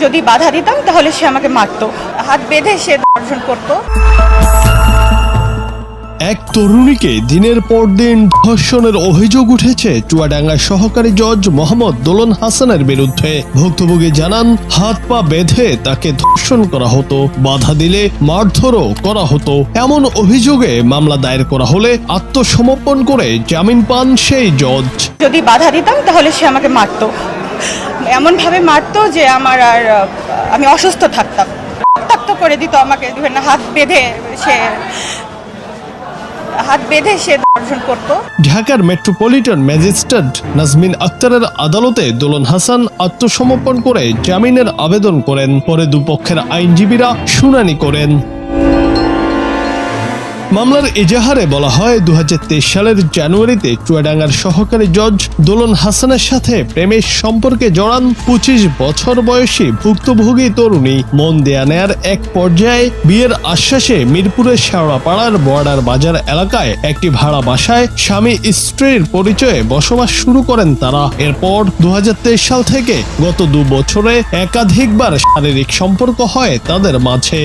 যদি বাধা দিতাম তাহলে সে আমাকে মারতো, হাত বেঁধে সে ধর্ষণ করতো। এক তরুণীকে দিনের পর দিন ধর্ষণের অভিযোগ উঠেছে চুয়াডাঙ্গার সহকারী জজ মোহাম্মদ দোলন হাসানের বিরুদ্ধে। ভুক্তভোগী জানান, হাত পা বেঁধে তাকে ধর্ষণ করা হতো, বাধা দিলে মারধরও করা হতো। এমন অভিযোগে মামলা দায়ের করা হলে আত্মসমর্পণ করে জামিন পান সেই জজ। যদি বাধা দিতাম তাহলে সে আমাকে মারতো, এমন ভাবে মারতো যে আমি অসুস্থ থাকতাম, রক্তাক্ত করে দিত আমাকে, হাত বেঁধে সে ধর্ষণ করতো। ঢাকার মেট্রোপলিটন ম্যাজিস্ট্রেট নাজমিন আক্তারের আদালতে দোলন হাসান আত্মসমর্পণ করে জামিনের আবেদন করেন। পরে দুপক্ষের আইনজীবীরা শুনানি করেন। মামলার এজাহারে বলা হয়, 2023 সালের জানুয়ারিতে চুয়াডাঙ্গার সহকারী জজ দোলন হাসানের সাথে প্রেমের সম্পর্কে জড়ান 25 বছর বয়সী ভুক্তভোগী তরুণী। মন দেয়া নেয়ার এক পর্যায়ে বিয়ের আশ্বাসে মিরপুরের শেওড়াপাড়ার বর্ডার বাজার এলাকায় একটি ভাড়া বাসায় স্বামী স্ত্রীর পরিচয়ে বসবাস শুরু করেন তারা। এরপর 2023 সাল থেকে গত 2 বছরে একাধিকবার শারীরিক সম্পর্ক হয় তাদের মাঝে।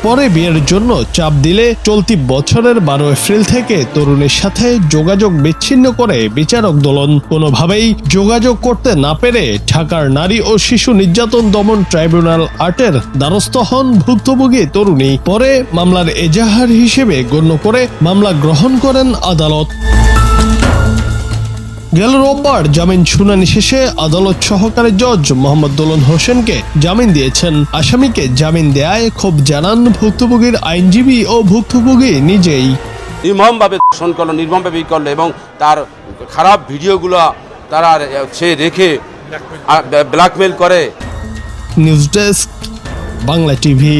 পরে বিয়ের জন্য চাপ দিলে চলতি বছরের 12 এপ্রিল থেকে তরুণীর সাথে যোগাযোগ বিচ্ছিন্ন করে বিচারক দোলন। কোনোভাবেই যোগাযোগ করতে না পেরে ঢাকার নারী ও শিশু নির্যাতন দমন ট্রাইব্যুনাল 8-এর দ্বারস্থ হন ভুক্তভোগী তরুণী। পরে মামলার এজাহার হিসেবে গণ্য করে মামলা গ্রহণ করেন আদালত। গেল রোববার জামিন শুনানি শেষে আদালত সহকারী জজ মোহাম্মদ দোলন হোসেনকে জামিন দিয়েছেন। আসামিকে জামিন দেয়ায় ক্ষোভ জানান ভুক্তভোগীর আইনজীবী ও ভুক্তভোগী নিজেই। নির্মমভাবে ধর্ষণ করলো, নির্মমভাবে করলো এবং তার খারাপ ভিডিওগুলো তারা সে রেখে ব্ল্যাকমেল করে। News desk, Bangla TV.